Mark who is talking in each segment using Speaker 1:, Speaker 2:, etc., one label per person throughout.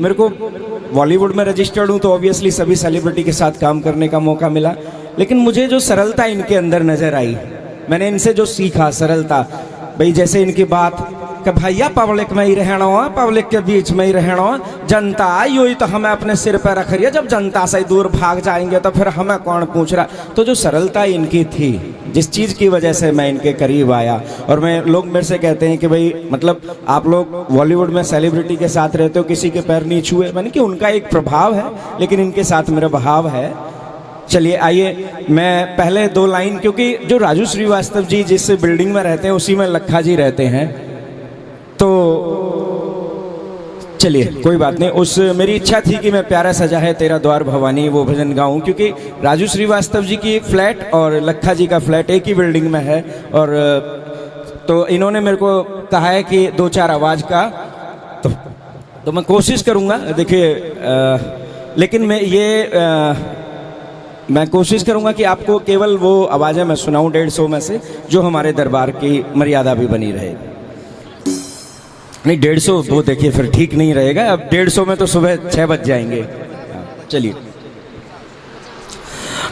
Speaker 1: मेरे को बॉलीवुड में रजिस्टर्ड हूँ तो ऑब्वियसली सभी सेलिब्रिटी के साथ काम करने का मौका मिला, लेकिन मुझे जो सरलता इनके अंदर नजर आई, मैंने इनसे जो सीखा सरलता, भाई जैसे इनकी बात कि भैया पब्लिक में ही रहना हो, पब्लिक के बीच में ही रहना हो, जनता यू ही तो हमें अपने सिर पर रख रही है, जब जनता से दूर भाग जाएंगे तो फिर हमें कौन पूछ रहा। तो जो सरलता इनकी थी, जिस चीज़ की वजह से मैं इनके करीब आया, और लोग मेरे से कहते हैं कि भाई मतलब आप लोग बॉलीवुड में सेलिब्रिटी के साथ रहते हो, किसी के पैर नहीं छुए, मैंने कि उनका एक प्रभाव है लेकिन इनके साथ मेरा बहाव है। चलिए आइए मैं पहले दो लाइन, क्योंकि जो राजू श्रीवास्तव जी जिस बिल्डिंग में रहते हैं उसी में लखा जी रहते हैं, तो चलिए कोई बात नहीं। उस मेरी इच्छा थी कि मैं प्यारा सजा है तेरा द्वार भवानी वो भजन गाऊं, क्योंकि राजू श्रीवास्तव जी की फ्लैट और लखा जी का फ्लैट एक ही बिल्डिंग में है, और तो इन्होंने मेरे को कहा है कि दो चार आवाज़ का, तो मैं कोशिश करूंगा। देखिए लेकिन मैं कोशिश करूंगा कि आपको केवल वो आवाज़ें मैं सुनाऊं 150 में से जो हमारे दरबार की मर्यादा भी बनी रहे। नहीं 150 वो देखिए फिर ठीक नहीं रहेगा, अब 150 में तो सुबह 6 बज जाएंगे। चलिए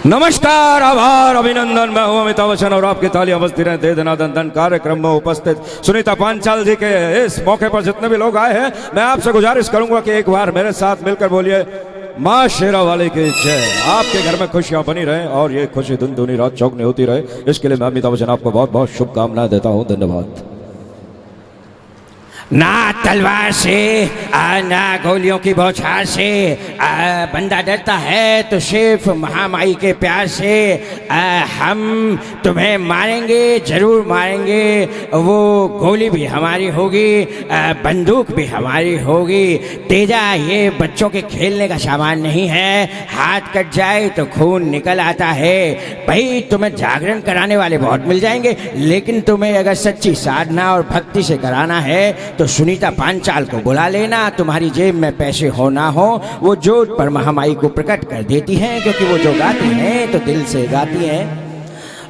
Speaker 1: नमस्कार, आभार, अभिनंदन, मैं हूं अमिताभ बच्चन और आपकी तालियां बजती रहे दे दना दन दन। कार्यक्रम में उपस्थित सुनीता पांचाल जी के इस मौके पर जितने भी लोग आए हैं, मैं आपसे गुजारिश करूंगा कि एक बार मेरे साथ मिलकर बोलिए माँ शेरा वाले की जय। आपके घर में खुशियां बनी रहे और ये खुशी दिन दूनी रात चौगनी होती रहे, इसके लिए मैं अमिताभ बच्चन आपको बहुत बहुत शुभकामनाएं देता हूं। धन्यवाद।
Speaker 2: ना तलवार से ना गोलियों की बौछार से बंदा डरता है तो सिर्फ महामाई के प्यार से। हम तुम्हें मारेंगे, जरूर मारेंगे, वो गोली भी हमारी होगी, बंदूक भी हमारी होगी। तेजा ये बच्चों के खेलने का सामान नहीं है, हाथ कट जाए तो खून निकल आता है। भाई तुम्हें जागरण कराने वाले बहुत मिल जाएंगे, लेकिन तुम्हें अगर सच्ची साधना और भक्ति से कराना है तो सुनीता पांचाल को बुला लेना। तुम्हारी जेब में पैसे हो ना हो, वो जोत पर महामाई को प्रकट कर देती हैं, क्योंकि वो जो गाती हैं तो दिल से गाती हैं।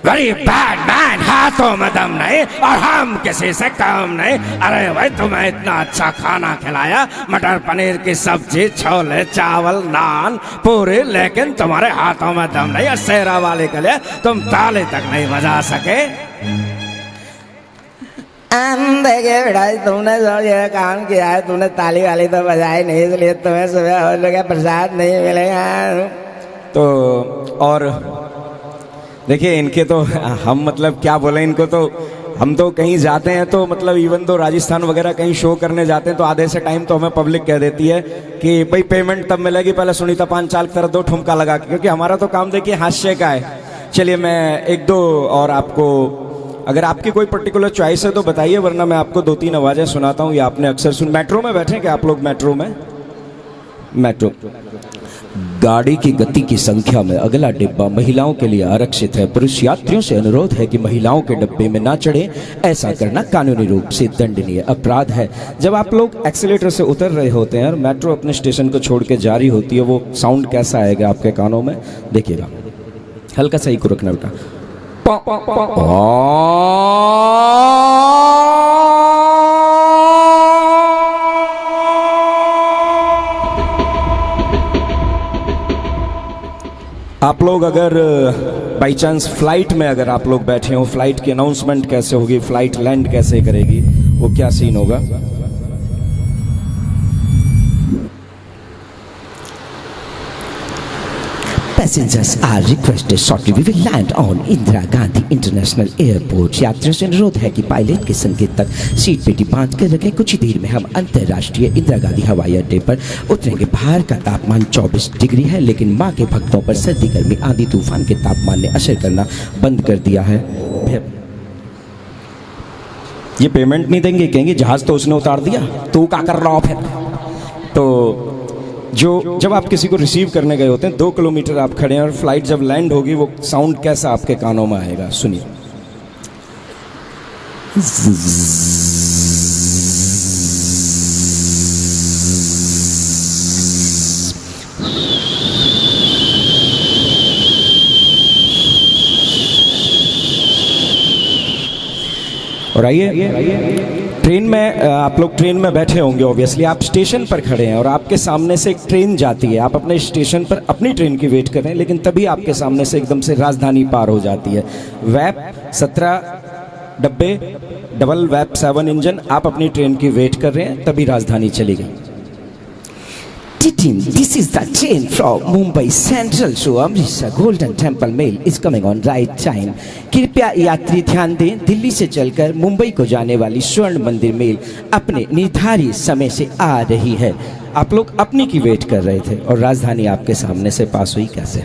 Speaker 2: वेरी बैड मैन, हाथों में दम नहीं और हम किसी से कम नहीं। अरे भाई तुम्हें इतना अच्छा खाना खिलाया, मटर पनीर की सब्जी, छोले चावल, नान, पूरी, लेकिन तुम्हारे हाथों में दम नहीं। और शेरा वाले के लिए तुम ताली तक नहीं बजा सके। देखिए बेटा, तुमने जो ये काम किया है, तुमने ताली वाली तो बजाई नहीं, इसलिए तुम्हें सुबह हो लगा प्रसाद नहीं मिलेगा।
Speaker 1: तो और देखिए इनके तो हम मतलब क्या बोले इनको, तो हम तो कहीं जाते हैं तो मतलब इवन तो राजस्थान वगैरह कहीं शो करने जाते हैं तो आधे से टाइम तो हमें पब्लिक कह देती है कि भाई पेमेंट तब मिलेगी, पहले सुनीता पांचाल की तरफ 2 ठुमका लगा के, क्योंकि हमारा तो काम देखिए हास्य का है। चलिए मैं 1-2 और आपको, अगर आपकी कोई पर्टिकुलर चॉइस है तो बताइए, वरना मैं आपको 2-3 आवाज़ें सुनाता हूँ। ये आपने अक्सर सुन। मेट्रो में बैठे क्या आप लोग? मेट्रो में, मेट्रो गाड़ी की गति की संख्या में अगला डिब्बा महिलाओं के लिए आरक्षित है। पुरुष यात्रियों से अनुरोध है कि महिलाओं के डिब्बे में ना चढ़े, ऐसा करना कानूनी रूप से दंडनीय अपराध है। जब आप लोग एक्सीलेटर से उतर रहे होते हैं और मेट्रो अपने स्टेशन को छोड़ के जा रही होती है, वो साउंड कैसा आएगा आपके कानों में, देखिएगा। हल्का सा ही को रखना बेटा। आप लोग अगर बाई चांस फ्लाइट में अगर आप लोग बैठे हो, फ्लाइट की अनाउंसमेंट कैसे होगी, फ्लाइट लैंड कैसे करेगी, वो क्या सीन होगा?
Speaker 2: Passengers are requested shortly we will land on Indira Gandhi International Airport। यात्रियों से अनुरोध है कि पायलट के संकेत तक सीट पेटी बांध कर रखें। कुछ ही देर में हम अंतर्राष्ट्रीय इंदिरा गांधी हवाई अड्डे पर उतरेंगे। बाहर का तापमान 24 डिग्री है, लेकिन माँ के भक्तों पर सर्दी गर्मी आंधी तूफान के तापमान ने असर करना बंद कर दिया है।
Speaker 1: ये पेमेंट नहीं देंगे, कहेंगे जहाज तो उसने उतार दिया, तू क्या कर रहा हो फिर। तो जब आप किसी को रिसीव करने गए होते हैं, 2 किलोमीटर आप खड़े हैं और फ्लाइट जब लैंड होगी, वो साउंड कैसा आपके कानों में आएगा, सुनिए। और आइए ट्रेन में आप लोग ट्रेन में बैठे होंगे ऑब्वियसली, आप स्टेशन पर खड़े हैं और आपके सामने से एक ट्रेन जाती है, आप अपने स्टेशन पर अपनी ट्रेन की वेट कर रहे हैं, लेकिन तभी आपके सामने से एकदम से राजधानी पार हो जाती है। वैप 17 डब्बे, डबल वैप 7 इंजन, आप अपनी ट्रेन की वेट कर रहे हैं, तभी राजधानी चली गई।
Speaker 2: This is the train from Mumbai Central to Amritsar Golden Temple Mail is coming on right time. कृपया यात्री ध्यान दें, दिल्ली से चलकर मुंबई को जाने वाली स्वर्ण मंदिर मेल अपने निर्धारित समय से आ रही है।
Speaker 1: आप लोग अपनी की वेट कर रहे थे और राजधानी आपके सामने से पास हुई कैसे?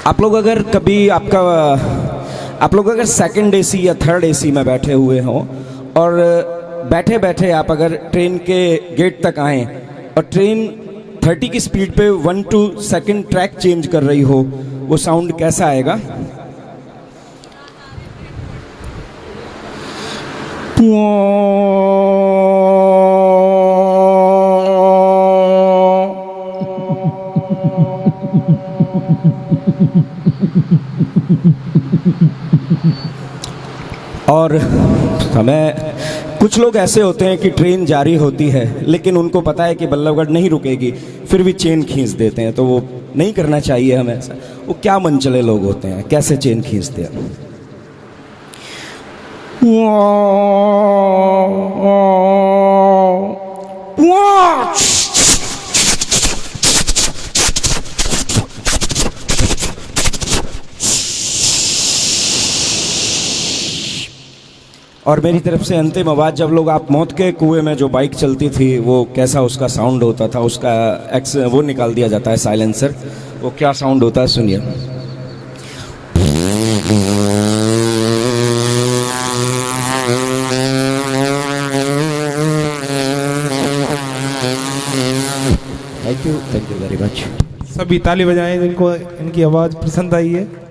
Speaker 1: आप लोग अगर कभी आप लोग अगर सेकंड एसी या थर्ड एसी में बैठे हुए हों और बैठे बैठे आप अगर ट्रेन के गेट तक आएँ और ट्रेन 30 की स्पीड पे 1-2 सेकंड ट्रैक चेंज कर रही हो, वो साउंड कैसा आएगा? और समय कुछ लोग ऐसे होते हैं कि ट्रेन जारी होती है लेकिन उनको पता है कि बल्लभगढ़ नहीं रुकेगी, फिर भी चेन खींच देते हैं, तो वो नहीं करना चाहिए हमें ऐसा। वो क्या मनचले लोग होते हैं, कैसे चेन खींचते हैं। और मेरी तरफ से अंतिम आवाज़, जब लोग आप मौत के कुएं में जो बाइक चलती थी वो कैसा उसका साउंड होता था, उसका वो निकाल दिया जाता है साइलेंसर, वो क्या साउंड होता है सुनिए। Thank you very much.
Speaker 3: सभी ताली बजाएं जिनको इनकी आवाज़ पसंद आई है।